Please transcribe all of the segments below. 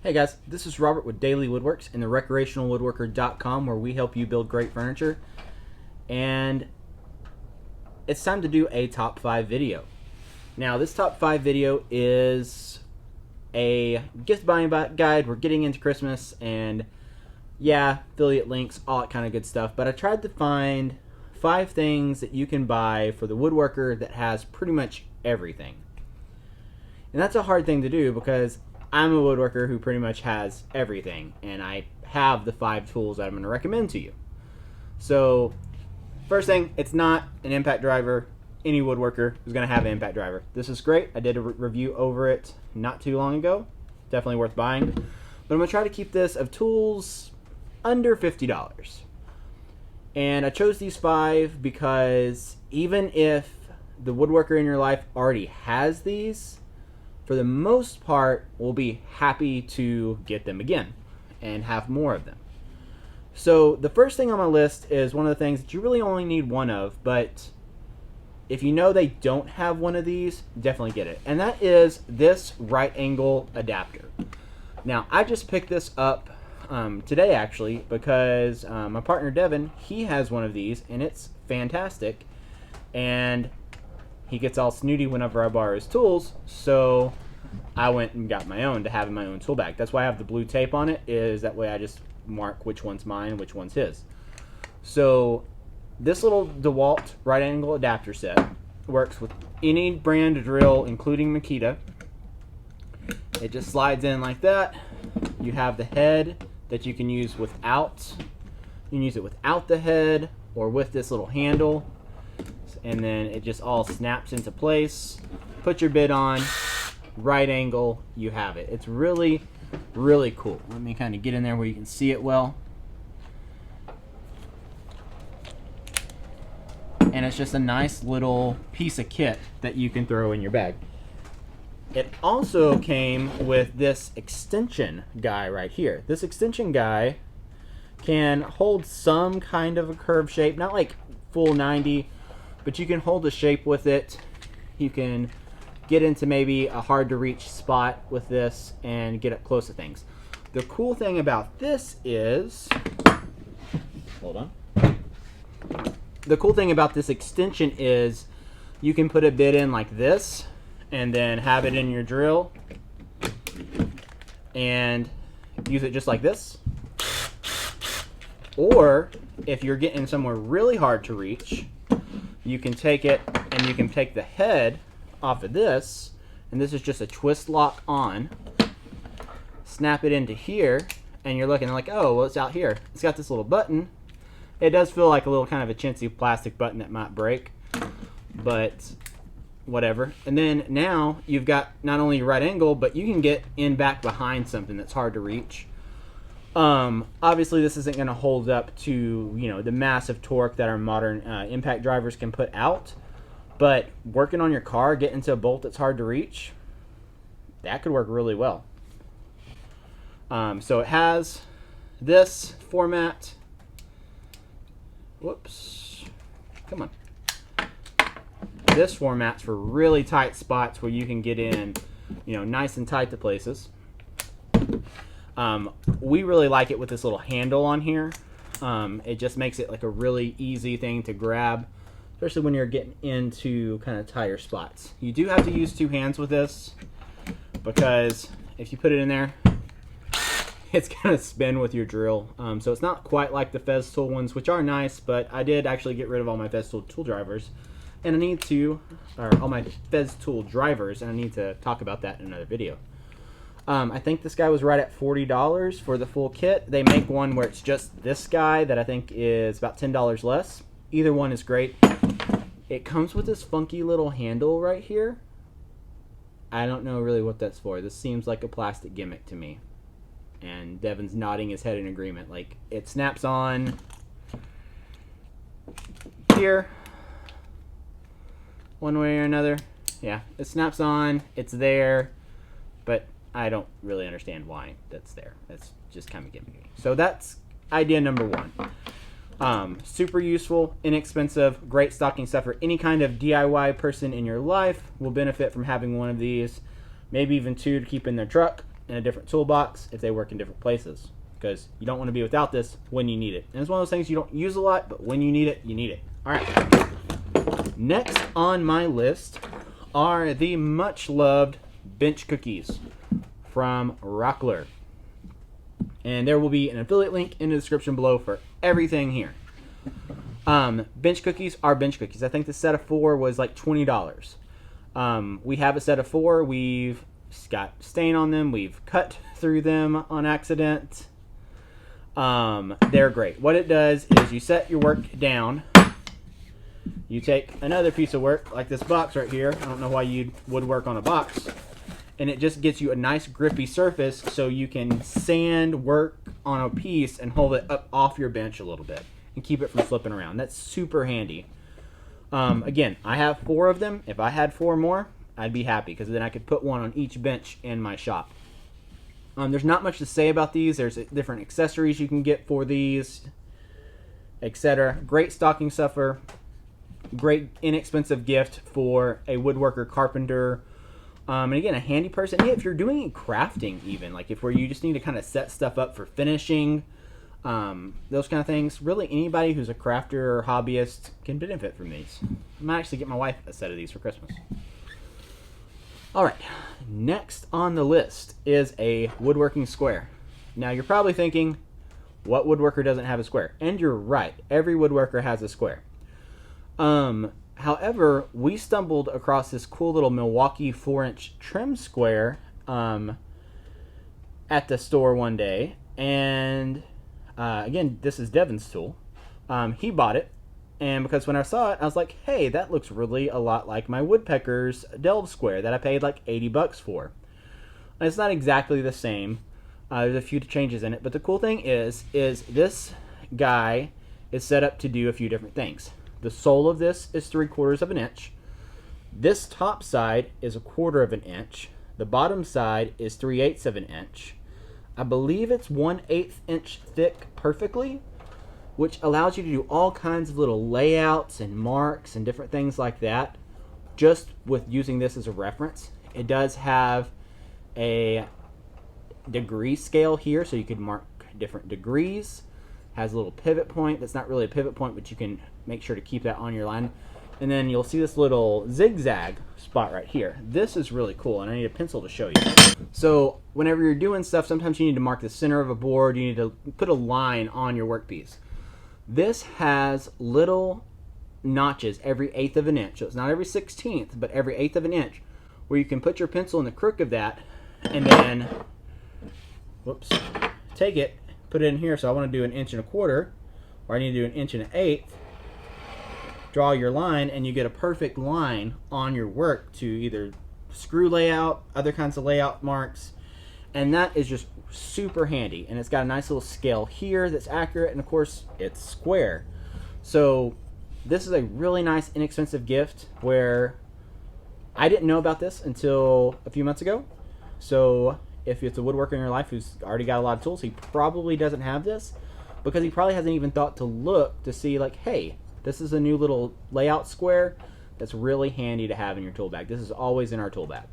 Hey guys, this is Robert with Dailey Woodworks and the Recreational Woodworker.com, where we help you build great furniture. And it's time to do a top 5 video. Now, this top 5 video is a gift buying guide. We're getting into Christmas, and yeah, affiliate links, all that kind of good stuff. But I tried to find 5 things that you can buy for the woodworker that has pretty much everything. And that's a hard thing to do because I'm a woodworker who pretty much has everything, and I have the 5 tools that I'm going to recommend to you. So, first thing, it's not an impact driver. Any woodworker is going to have an impact driver. This is great. I did a review over it not too long ago. Definitely worth buying. But I'm going to try to keep this of tools under $50. And I chose these 5 because even if the woodworker in your life already has these, for the most part, we'll be happy to get them again and have more of them. So the first thing on my list is one of the things that you really only need one of, but if you know they don't have one of these, definitely get it. And that is this right angle adapter. Now, I just picked this up today actually because my partner Devin, he has one of these and it's fantastic. And he gets all snooty whenever I borrow his tools, so I went and got my own to have in my own tool bag. That's why I have the blue tape on it, is that way I just mark which one's mine and which one's his. So this little DeWalt right angle adapter set works with any brand drill, including Makita. It just slides in like that. You have the head that you can use without. You can use it without the head or with this little handle. And then it just all snaps into place. Put your bit on, right angle, you have it. It's really, really cool. Let me kind of get in there where you can see it well. And it's just a nice little piece of kit that you can throw in your bag. It also came with this extension guy right here. This extension guy can hold some kind of a curved shape, not like full 90, but you can hold a shape with it. You can get into maybe a hard to reach spot with this and get up close to things. The cool thing about this is, hold on. The cool thing about this extension is you can put a bit in like this and then have it in your drill and use it just like this. Or if you're getting somewhere really hard to reach, you can take it and you can take the head off of this, and this is just a twist lock on. Snap it into here, and you're looking like, oh, well, it's out here. It's got this little button. It does feel like a little kind of a chintzy plastic button that might break, but whatever. And then now you've got not only your right angle, but you can get in back behind something that's hard to reach. Obviously this isn't going to hold up to, you know, the massive torque that our modern impact drivers can put out, but working on your car, getting to a bolt that's hard to reach, that could work really well. So it has this format. Whoops. Come on. This format's for really tight spots where you can get in, you know, nice and tight to places. We really like it with this little handle on here. It just makes it like a really easy thing to grab, especially when you're getting into kind of tighter spots. You do have to use 2 hands with this because if you put it in there, it's going to spin with your drill. So it's not quite like the Festool ones, which are nice, but I did actually get rid of all my Festool tool drivers. And I need to, or all my Festool drivers, and I need to talk about that in another video. I think this guy was right at $40 for the full kit. They make one where it's just this guy that I think is about $10 less. Either one is great. It comes with this funky little handle right here. I don't know really what that's for. This seems like a plastic gimmick to me. And Devin's nodding his head in agreement. Like, it snaps on here one way or another. Yeah, it snaps on. It's there. But I don't really understand why that's there. That's just kind of gimmicky. So that's idea number 1. Super useful, inexpensive, great stocking stuffer. Any kind of DIY person in your life will benefit from having one of these. Maybe even 2 to keep in their truck. in a different toolbox if they work in different places, because you don't want to be without this when you need it. And it's one of those things you don't use a lot, but when you need it, you need it. All right. Next on my list are the much loved bench cookies from Rockler. And there will be an affiliate link in the description below for everything here. Bench cookies are bench cookies. I think the set of 4 was like $20. We have a set of 4. We've got stain on them. We've cut through them on accident. They're great. What it does is you set your work down. You take another piece of work, like this box right here. I don't know why you would work on a box. And it just gets you a nice grippy surface so you can sand work on a piece and hold it up off your bench a little bit and keep it from flipping around. That's super handy. Again, I have 4 of them. If I had 4 more, I'd be happy, because then I could put one on each bench in my shop. There's not much to say about these. There's different accessories you can get for these, etc. Great stocking stuffer. Great inexpensive gift for a woodworker, carpenter, and again, a handy person. Yeah, if you're doing crafting, even like if where you just need to kind of set stuff up for finishing, those kind of things. Really, anybody who's a crafter or hobbyist can benefit from these. I might actually get my wife a set of these for Christmas. All right, next on the list is a woodworking square. Now you're probably thinking, what woodworker doesn't have a square? And you're right, every woodworker has a square. However, we stumbled across this cool little Milwaukee 4-inch trim square at the store one day, and again, this is Devin's tool. He bought it, and because when I saw it, I was like, hey, that looks really a lot like my Woodpecker's delve square that I paid like $80 for. And it's not exactly the same. There's a few changes in it, but the cool thing is this guy is set up to do a few different things. The sole of this is 3/4 of an inch. This top side is 1/4 of an inch. The bottom side is 3/8 of an inch. I believe it's 1/8 inch thick perfectly, which allows you to do all kinds of little layouts and marks and different things like that, just with using this as a reference. It does have a degree scale here, so you could mark different degrees. Has a little pivot point. That's not really a pivot point, but you can make sure to keep that on your line. And then you'll see this little zigzag spot right here. This is really cool, and I need a pencil to show you. So whenever you're doing stuff, sometimes you need to mark the center of a board. You need to put a line on your workpiece. This has little notches every 1/8 of an inch. So it's not every 16th, but every 1/8 of an inch, where you can put your pencil in the crook of that, and then, whoops, take it, put it in here. So I want to do 1 1/4 inch, or I need to do 1 1/8 inch. Draw your line, and you get a perfect line on your work to either screw layout, other kinds of layout marks, and that is just super handy. And it's got a nice little scale here that's accurate, and of course it's square. So this is a really nice inexpensive gift where I didn't know about this until a few months ago. So if it's a woodworker in your life who's already got a lot of tools, he probably doesn't have this, because he probably hasn't even thought to look to see, like, hey, this is a new little layout square that's really handy to have in your tool bag. This is always in our tool bag.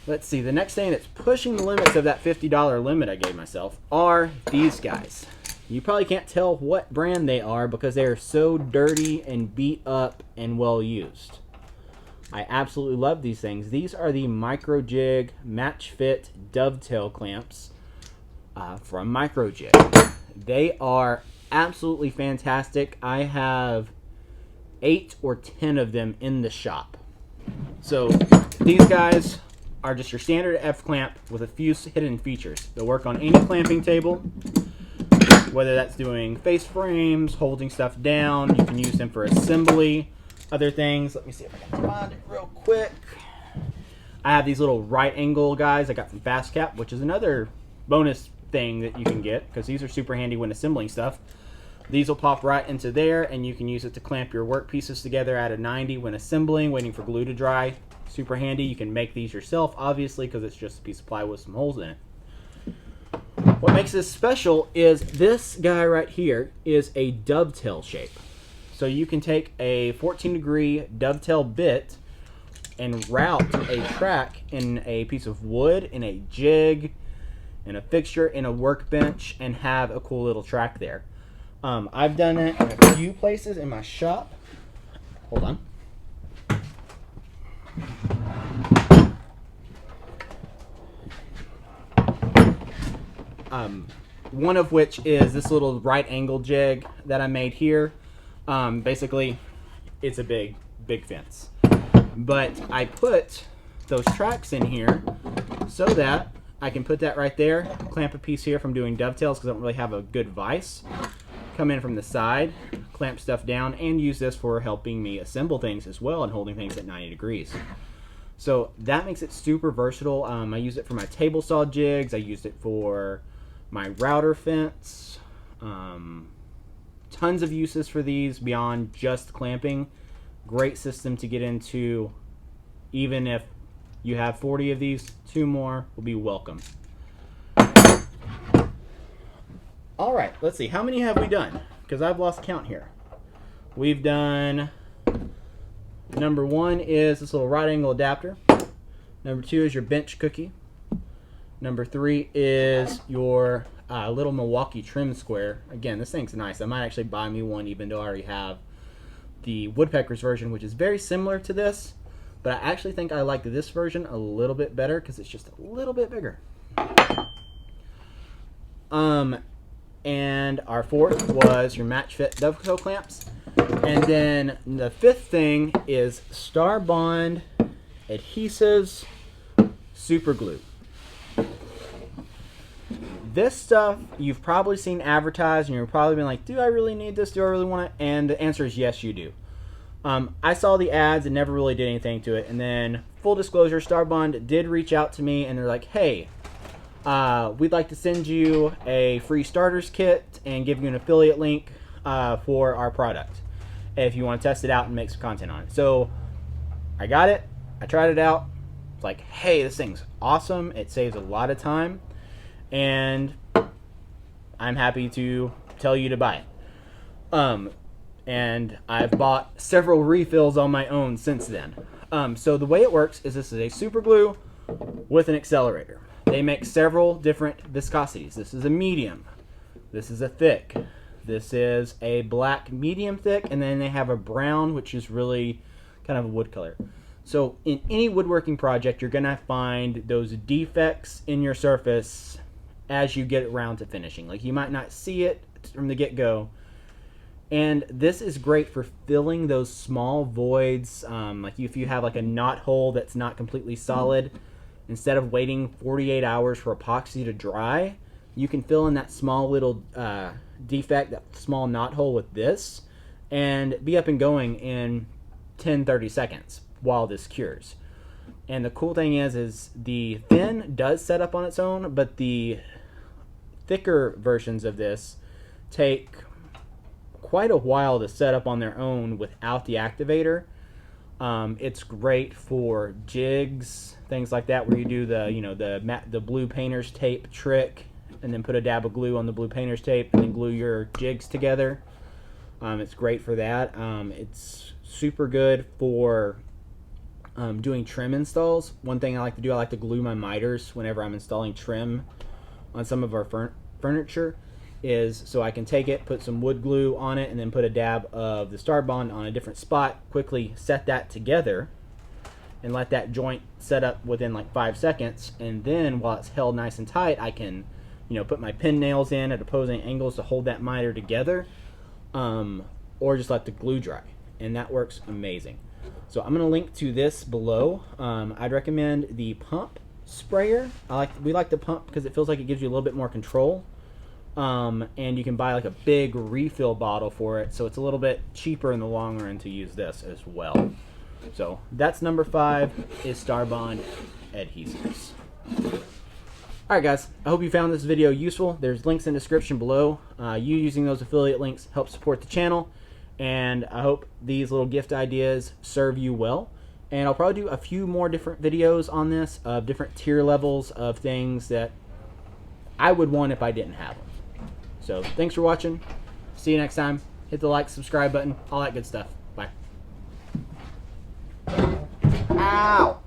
Let's see, the next thing that's pushing the limits of that $50 limit I gave myself are these guys. You probably can't tell what brand they are because they are so dirty and beat up and well used. I absolutely love these things. These are the Micro Jig Match Fit Dovetail Clamps from Micro Jig. They are absolutely fantastic. I have 8 or 10 of them in the shop. So these guys are just your standard F clamp with a few hidden features. They'll work on any clamping table, whether that's doing face frames, holding stuff down. You can use them for assembly, other things. Let me see if I can find it real quick. I have these little right angle guys I got from Fast Cap, which is another bonus thing that you can get, because these are super handy when assembling stuff. These will pop right into there, and you can use it to clamp your work pieces together at a 90 when assembling, waiting for glue to dry. Super handy. You can make these yourself, obviously, because it's just a piece of plywood with some holes in it. What makes this special is this guy right here is a dovetail shape. So you can take a 14-degree dovetail bit and route a track in a piece of wood, in a jig, in a fixture, in a workbench, and have a cool little track there. I've done it in a few places in my shop. Hold on. One of which is this little right angle jig that I made here. Basically, it's a big fence. But I put those tracks in here so that I can put that right there, clamp a piece here from doing dovetails because I don't really have a good vise. Come in from the side, clamp stuff down, and use this for helping me assemble things as well and holding things at 90 degrees. So that makes it super versatile. I use it for my table saw jigs. I used it for my router fence. Tons of uses for these beyond just clamping. Great system to get into. Even if you have 40 of these, 2 more will be welcome. All right, let's see. How many have we done? Because I've lost count here. We've done... Number 1 is this little right angle adapter. Number 2 is your bench cookie. Number 3 is your little Milwaukee trim square. Again, this thing's nice. I might actually buy me one even though I already have the Woodpeckers version, which is very similar to this. But I actually think I like this version a little bit better because it's just a little bit bigger. And our 4th was your match fit dovetail clamps. And then the 5th thing is Star Bond adhesives super glue. This stuff you've probably seen advertised and you're probably been like, do I really need this? Do I really want it? And the answer is yes, you do. I saw the ads and never really did anything to it. And then, full disclosure, Star Bond did reach out to me and they're like, hey, we'd like to send you a free starters kit and give you an affiliate link for our product if you want to test it out and make some content on it. So I got it. I tried it out. It's like, hey, this thing's awesome. It saves a lot of time. And I'm happy to tell you to buy it. And I've bought several refills on my own since then. So the way it works is this is a super glue with an accelerator. They make several different viscosities. This is a medium. This is a thick. This is a black medium thick. And then they have a brown, which is really kind of a wood color. So in any woodworking project, you're going to find those defects in your surface as you get around to finishing. Like you might not see it from the get-go. And this is great for filling those small voids. Like if you have like a knot hole that's not completely solid, instead of waiting 48 hours for epoxy to dry, you can fill in that small little defect, that small knot hole with this, and be up and going in 10-30 seconds while this cures. And the cool thing is the thin does set up on its own, but the thicker versions of this take quite a while to set up on their own without the activator. It's great for jigs, things like that, where you do the blue painter's tape trick, and then put a dab of glue on the blue painter's tape, and then glue your jigs together. It's great for that. It's super good for doing trim installs. One thing I like to do, I like to glue my miters whenever I'm installing trim on some of our furniture, is so I can take it, put some wood glue on it, and then put a dab of the Star Bond on a different spot, quickly set that together, and let that joint set up within like 5 seconds. And then while it's held nice and tight, I can, put my pin nails in at opposing angles to hold that miter together, or just let the glue dry, and that works amazing. So I'm going to link to this below. I'd recommend the pump sprayer. We like the pump because it feels like it gives you a little bit more control. And you can buy like a big refill bottle for it, so it's a little bit cheaper in the long run to use this as well. So that's number 5, is Star Bond adhesives. Alright guys, I hope you found this video useful. There's links in the description below. You using those affiliate links helps support the channel, and I hope these little gift ideas serve you well. And I'll probably do a few more different videos on this, of different tier levels of things that I would want if I didn't have them. So thanks for watching. See you next time. Hit the like, subscribe button, all that good stuff. Bye. Ow!